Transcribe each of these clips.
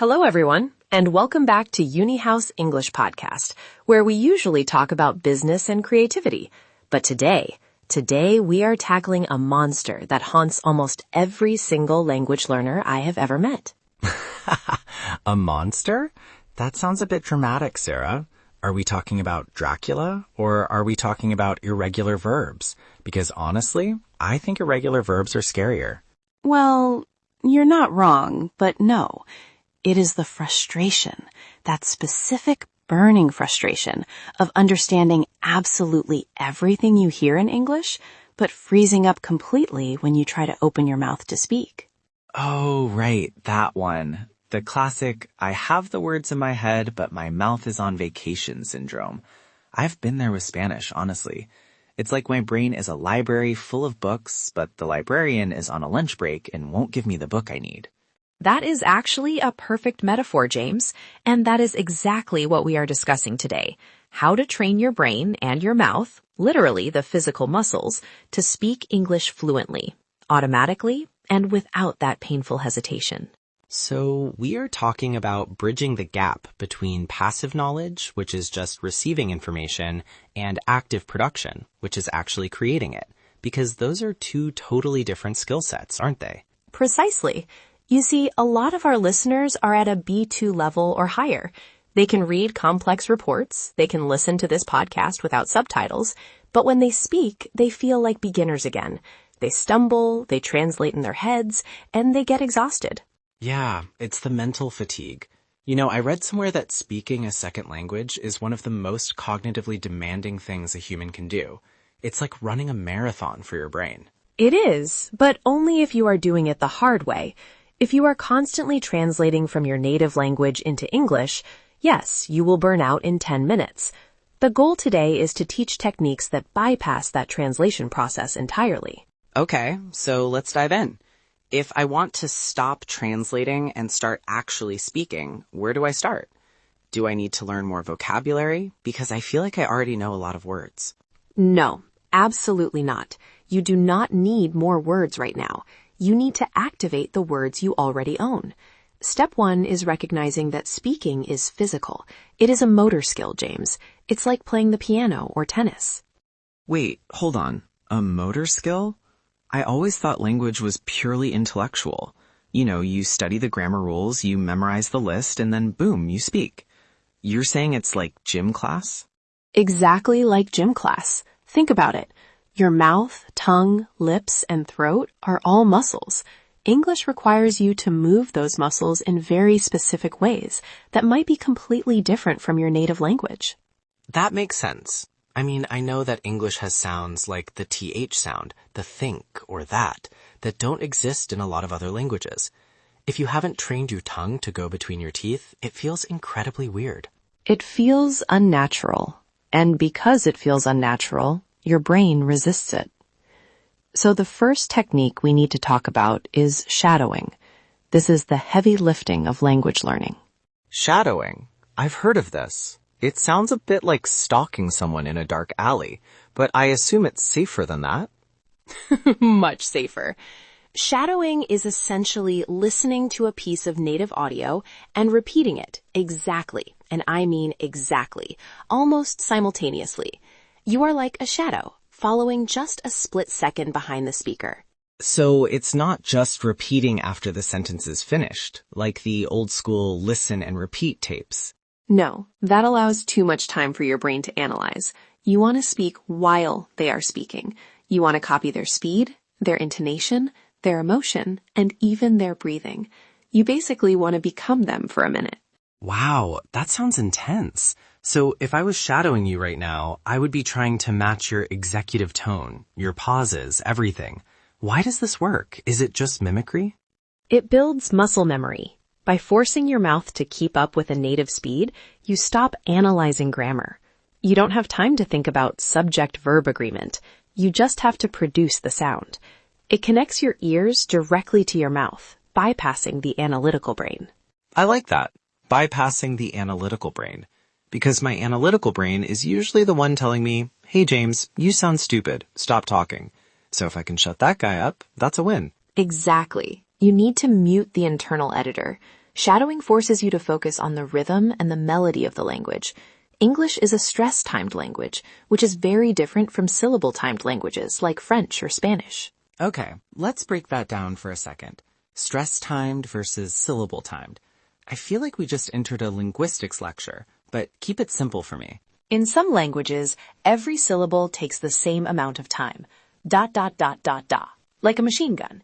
Hello, everyone, and welcome back to UniHouse English Podcast, where we usually talk about business and creativity. But today we are tackling a monster that haunts almost every single language learner I have ever met. A monster? That sounds a bit dramatic, Sarah. Are we talking about Dracula, or are we talking about irregular verbs? Because honestly, I think irregular verbs are scarier. Well, you're not wrong, but no. It is the frustration, that specific burning frustration of understanding absolutely everything you hear in English, but freezing up completely when you try to open your mouth to speak. Oh, right, that one. The classic, I have the words in my head, but my mouth is on vacation syndrome. I've been there with Spanish, honestly. It's like my brain is a library full of books, but the librarian is on a lunch break and won't give me the book I need. That is actually a perfect metaphor, James, and that is exactly what we are discussing today. How to train your brain and your mouth, literally the physical muscles, to speak English fluently, automatically, and without that painful hesitation. So we are talking about bridging the gap between passive knowledge, which is just receiving information, and active production, which is actually creating it, because those are two totally different skill sets, aren't they? Precisely. You see, a lot of our listeners are at a B2 level or higher. They can read complex reports, they can listen to this podcast without subtitles, but when they speak, they feel like beginners again. They stumble, they translate in their heads, and they get exhausted. Yeah, it's the mental fatigue. You know, I read somewhere that speaking a second language is one of the most cognitively demanding things a human can do. It's like running a marathon for your brain. It is, but only if you are doing it the hard way. If you are constantly translating from your native language into English, yes, you will burn out in 10 minutes. The goal today is to teach techniques that bypass that translation process entirely. Okay, so let's dive in. If I want to stop translating and start actually speaking, where do I start? Do I need to learn more vocabulary? Because I feel like I already know a lot of words. No, absolutely not. You do not need more words right now. You need to activate the words you already own. Step 1 is recognizing that speaking is physical. It is a motor skill, James. It's like playing the piano or tennis. Wait, hold on. A motor skill? I always thought language was purely intellectual. You know, you study the grammar rules, you memorize the list, and then boom, you speak. You're saying it's like gym class? Exactly like gym class. Think about it. Your mouth, tongue, lips, and throat are all muscles. English requires you to move those muscles in very specific ways that might be completely different from your native language. That makes sense. I mean, I know that English has sounds like the TH sound, the think, or that don't exist in a lot of other languages. If you haven't trained your tongue to go between your teeth, it feels incredibly weird. It feels unnatural. And because it feels unnatural, your brain resists it. So the first technique we need to talk about is shadowing. This is the heavy lifting of language learning. Shadowing? I've heard of this. It sounds a bit like stalking someone in a dark alley, but I assume it's safer than that. Much safer. Shadowing is essentially listening to a piece of native audio and repeating it exactly, and I mean exactly, almost simultaneously. You are like a shadow, following just a split second behind the speaker. So it's not just repeating after the sentence is finished, like the old school listen and repeat tapes. No, that allows too much time for your brain to analyze. You want to speak while they are speaking. You want to copy their speed, their intonation, their emotion, and even their breathing. You basically want to become them for a minute. Wow, that sounds intense. So if I was shadowing you right now, I would be trying to match your executive tone, your pauses, everything. Why does this work? Is it just mimicry? It builds muscle memory. By forcing your mouth to keep up with a native speed, you stop analyzing grammar. You don't have time to think about subject-verb agreement. You just have to produce the sound. It connects your ears directly to your mouth, bypassing the analytical brain. I like that. Bypassing the analytical brain. Because my analytical brain is usually the one telling me, hey James, you sound stupid, stop talking. So if I can shut that guy up, that's a win. Exactly. You need to mute the internal editor. Shadowing forces you to focus on the rhythm and the melody of the language. English is a stress-timed language, which is very different from syllable-timed languages like French or Spanish. Okay, let's break that down for a second. Stress-timed versus syllable-timed. I feel like we just entered a linguistics lecture, but keep it simple for me. In some languages, every syllable takes the same amount of time. ... like a machine gun.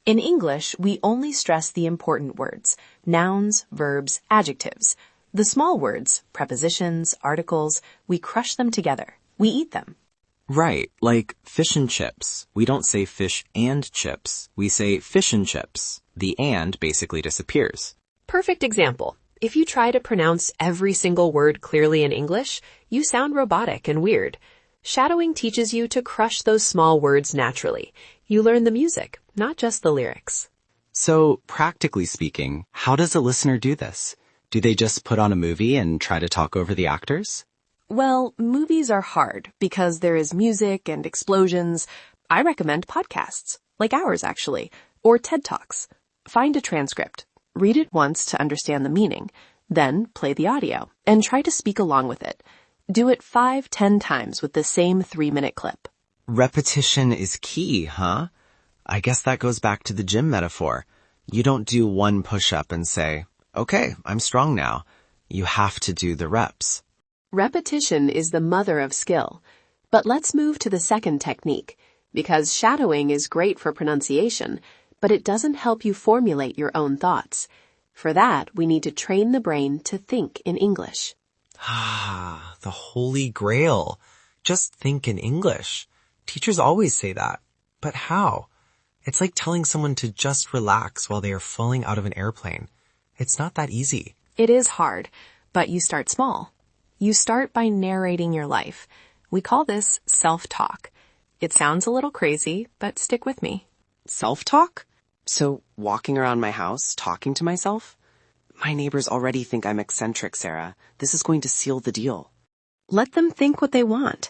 In English, we only stress the important words, nouns, verbs, adjectives. The small words, prepositions, articles, we crush them together. We eat them. Right, like fish and chips. We don't say fish and chips. We say fish and chips. The and basically disappears. Perfect example. If you try to pronounce every single word clearly in English, you sound robotic and weird. Shadowing teaches you to crush those small words naturally. You learn the music, not just the lyrics. So, practically speaking, how does a listener do this? Do they just put on a movie and try to talk over the actors? Well, movies are hard because there is music and explosions. I recommend podcasts, like ours actually, or TED Talks. Find a transcript. Read it once to understand the meaning. Then play the audio and try to speak along with it. Do it 5-10 times with the same 3-minute clip. Repetition is key, huh? I guess that goes back to the gym metaphor. You don't do one push-up and say, okay, I'm strong now. You have to do the reps. Repetition is the mother of skill. But let's move to the second technique, because shadowing is great for pronunciation, but it doesn't help you formulate your own thoughts. For that, we need to train the brain to think in English. Ah, the holy grail. Just think in English. Teachers always say that. But how? It's like telling someone to just relax while they are falling out of an airplane. It's not that easy. It is hard, but you start small. You start by narrating your life. We call this self-talk. It sounds a little crazy, but stick with me. Self-talk? So, walking around my house, talking to myself? My neighbors already think I'm eccentric, Sarah. This is going to seal the deal. Let them think what they want.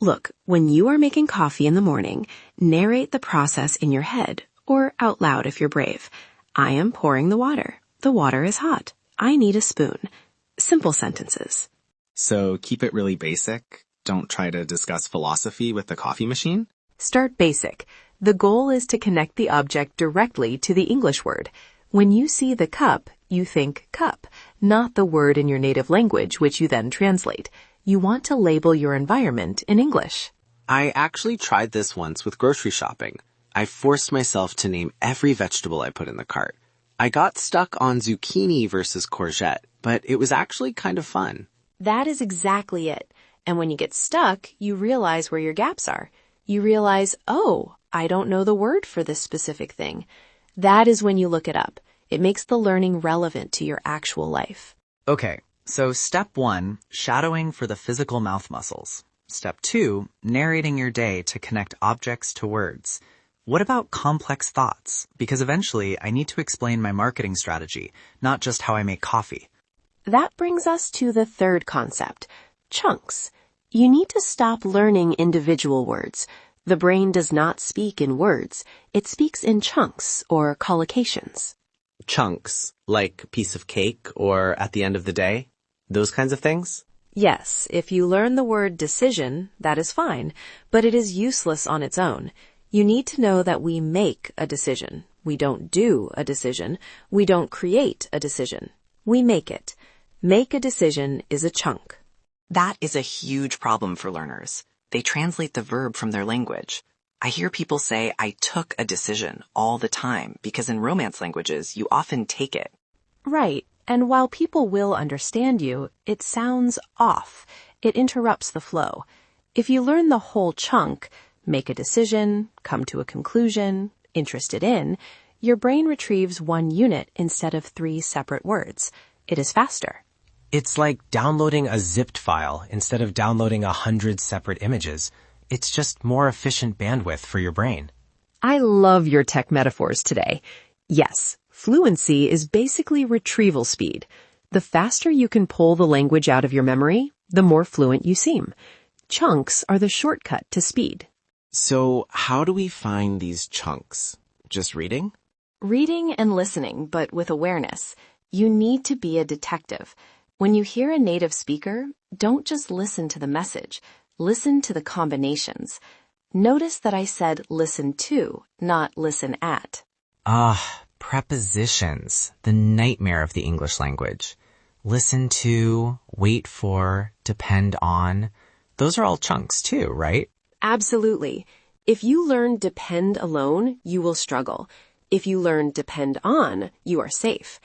Look, when you are making coffee in the morning, narrate the process in your head, or out loud if you're brave. I am pouring the water. The water is hot. I need a spoon. Simple sentences. So keep it really basic. Don't try to discuss philosophy with the coffee machine. Start basic. The goal is to connect the object directly to the English word. When you see the cup, you think cup, not the word in your native language, which you then translate. You want to label your environment in English. I actually tried this once with grocery shopping. I forced myself to name every vegetable I put in the cart. I got stuck on zucchini versus courgette, but it was actually kind of fun. That is exactly it. And when you get stuck, you realize where your gaps are. You realize, oh, I don't know the word for this specific thing. That is when you look it up. It makes the learning relevant to your actual life. Okay, so step 1, shadowing for the physical mouth muscles. Step 2, narrating your day to connect objects to words. What about complex thoughts? Because eventually I need to explain my marketing strategy, not just how I make coffee. That brings us to the third concept, chunks. You need to stop learning individual words. The brain does not speak in words. It speaks in chunks or collocations. Chunks, like piece of cake or at the end of the day? Those kinds of things? Yes, if you learn the word decision, that is fine, but it is useless on its own. You need to know that we make a decision. We don't do a decision. We don't create a decision. We make it. Make a decision is a chunk. That is a huge problem for learners. They translate the verb from their language. I hear people say, I took a decision all the time because in Romance languages, you often take it. Right. And while people will understand you, it sounds off. It interrupts the flow. If you learn the whole chunk, make a decision, come to a conclusion, interested in, your brain retrieves one unit instead of 3 separate words. It is faster. It's like downloading a zipped file instead of downloading 100 separate images. It's just more efficient bandwidth for your brain. I love your tech metaphors today. Yes, fluency is basically retrieval speed. The faster you can pull the language out of your memory, the more fluent you seem. Chunks are the shortcut to speed. So how do we find these chunks? Just reading? Reading and listening, but with awareness. You need to be a detective. When you hear a native speaker, don't just listen to the message. Listen to the combinations. Notice that I said listen to, not listen at. Prepositions, the nightmare of the English language. Listen to, wait for, depend on. Those are all chunks too, right? Absolutely. If you learn depend alone, you will struggle. If you learn depend on, you are safe.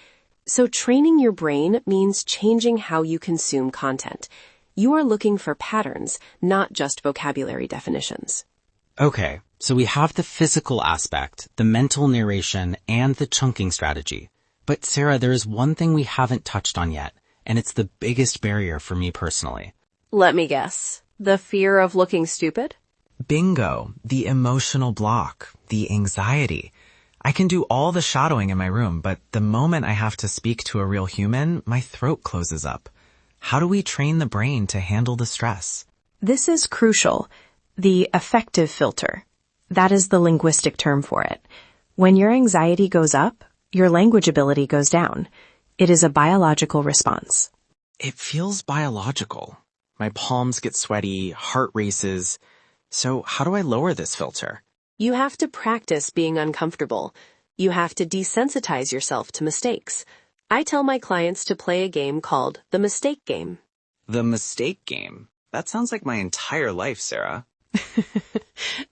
So training your brain means changing how you consume content. You are looking for patterns, not just vocabulary definitions. Okay, so we have the physical aspect, the mental narration, and the chunking strategy. But Sarah, there is one thing we haven't touched on yet, and it's the biggest barrier for me personally. Let me guess. The fear of looking stupid? Bingo, the emotional block, the anxiety. I can do all the shadowing in my room, but the moment I have to speak to a real human, my throat closes up. How do we train the brain to handle the stress? This is crucial. The affective filter. That is the linguistic term for it. When your anxiety goes up, your language ability goes down. It is a biological response. It feels biological. My palms get sweaty, heart races. So how do I lower this filter? You have to practice being uncomfortable. You have to desensitize yourself to mistakes. I tell my clients to play a game called the mistake game. The mistake game? That sounds like my entire life, Sarah.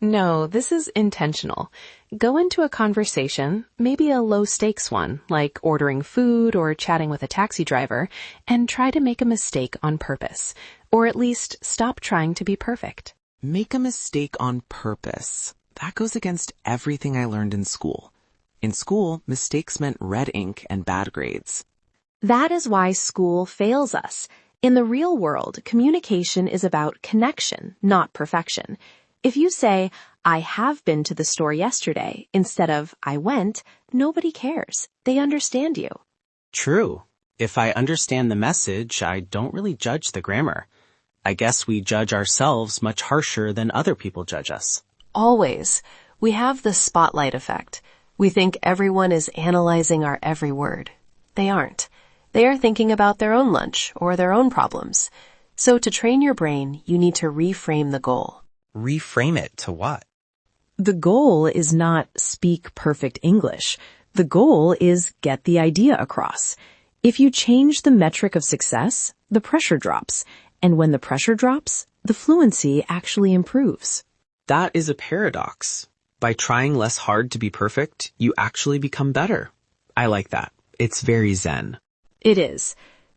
No, this is intentional. Go into a conversation, maybe a low-stakes one, like ordering food or chatting with a taxi driver, and try to make a mistake on purpose, or at least stop trying to be perfect. Make a mistake on purpose. That goes against everything I learned in school. In school, mistakes meant red ink and bad grades. That is why school fails us. In the real world, communication is about connection, not perfection. If you say, I have been to the store yesterday, instead of I went, nobody cares. They understand you. True. If I understand the message, I don't really judge the grammar. I guess we judge ourselves much harsher than other people judge us. Always. We have the spotlight effect. We think everyone is analyzing our every word. They aren't. They are thinking about their own lunch or their own problems. So to train your brain, you need to reframe the goal. Reframe it to what? The goal is not speak perfect English. The goal is get the idea across. If you change the metric of success, the pressure drops. And when the pressure drops, the fluency actually improves. That is a paradox. By trying less hard to be perfect, you actually become better. I like that. It's very zen. It is.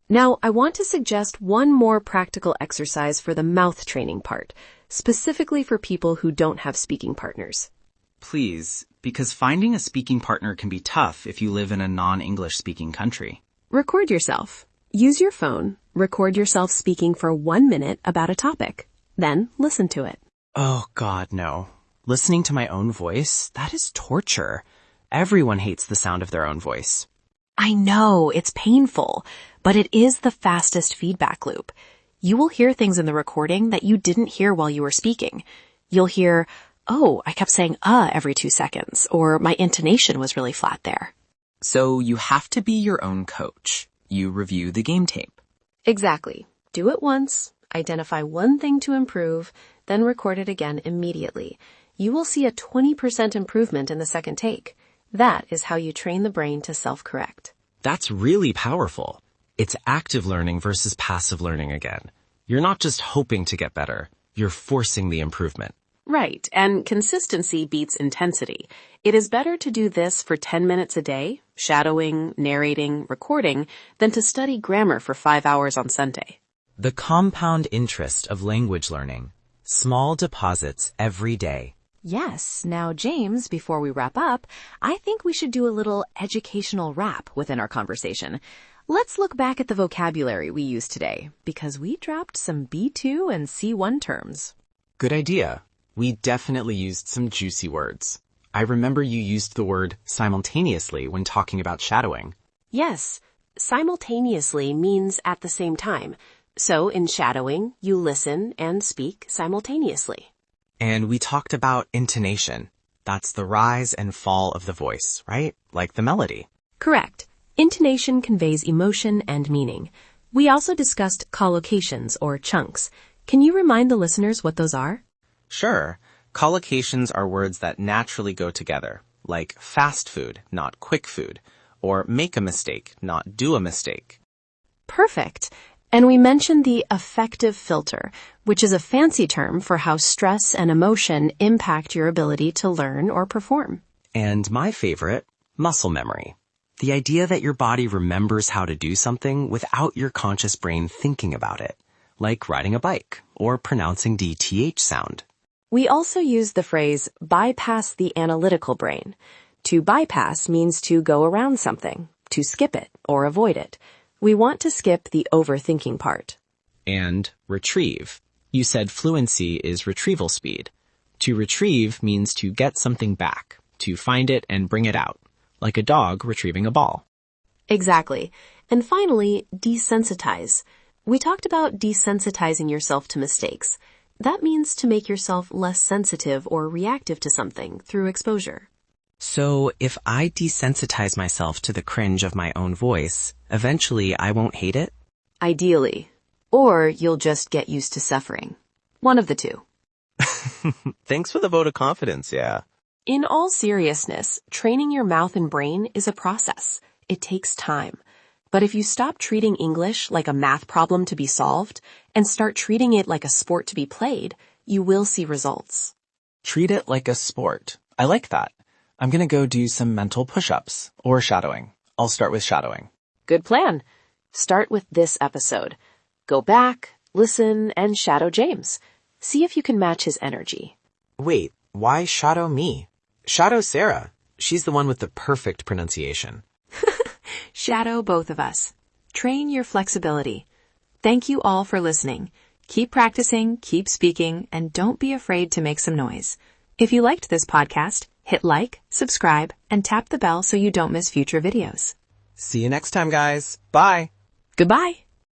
Now, I want to suggest one more practical exercise for the mouth training part, specifically for people who don't have speaking partners. Please, because finding a speaking partner can be tough if you live in a non-English speaking country. Record yourself. Use your phone. Record yourself speaking for 1 minute about a topic. Then listen to it. Oh God, no. Listening to my own voice, that is torture. Everyone hates the sound of their own voice. I know, it's painful, but it is the fastest feedback loop. You will hear things in the recording that you didn't hear while you were speaking. You'll hear, oh, I kept saying every 2 seconds, or my intonation was really flat there. So you have to be your own coach. You review the game tape. Exactly. Do it once, identify one thing to improve, then record it again immediately. You will see a 20% improvement in the second take. That is how you train the brain to self-correct. That's really powerful. It's active learning versus passive learning again. You're not just hoping to get better. You're forcing the improvement. Right, and consistency beats intensity. It is better to do this for 10 minutes a day, shadowing, narrating, recording, than to study grammar for 5 hours on Sunday. The compound interest of language learning. Small deposits every day. Yes. Now, James, before we wrap up, I think we should do a little educational wrap within our conversation. Let's look back at the vocabulary we used today, because we dropped some B2 and C1 terms. Good idea. We definitely used some juicy words. I remember you used the word simultaneously when talking about shadowing. Yes. Simultaneously means at the same time. So in shadowing, you listen and speak simultaneously. And we talked about intonation. That's the rise and fall of the voice, right? Like the melody. Correct. Intonation conveys emotion and meaning. We also discussed collocations or chunks. Can you remind the listeners what those are? Sure. Collocations are words that naturally go together, like fast food, not quick food, or make a mistake, not do a mistake. Perfect. And we mentioned the affective filter, which is a fancy term for how stress and emotion impact your ability to learn or perform. And my favorite, muscle memory. The idea that your body remembers how to do something without your conscious brain thinking about it, like riding a bike or pronouncing the TH sound. We also use the phrase bypass the analytical brain. To bypass means to go around something, to skip it or avoid it. We want to skip the overthinking part. And retrieve. You said fluency is retrieval speed. To retrieve means to get something back, to find it and bring it out, like a dog retrieving a ball. Exactly. And finally, desensitize. We talked about desensitizing yourself to mistakes. That means to make yourself less sensitive or reactive to something through exposure. So if I desensitize myself to the cringe of my own voice, eventually I won't hate it? Ideally. Or you'll just get used to suffering. One of the two. Thanks for the vote of confidence, yeah. In all seriousness, training your mouth and brain is a process. It takes time. But if you stop treating English like a math problem to be solved and start treating it like a sport to be played, you will see results. Treat it like a sport. I like that. I'm gonna go do some mental push-ups or shadowing. I'll start with shadowing. Good plan. Start with this episode. Go back, listen, and shadow James. See if you can match his energy. Wait, why shadow me? Shadow Sarah. She's the one with the perfect pronunciation. Shadow both of us. Train your flexibility. Thank you all for listening. Keep practicing, keep speaking, and don't be afraid to make some noise. If you liked this podcast, hit like, subscribe, and tap the bell so you don't miss future videos. See you next time, guys. Bye. Goodbye.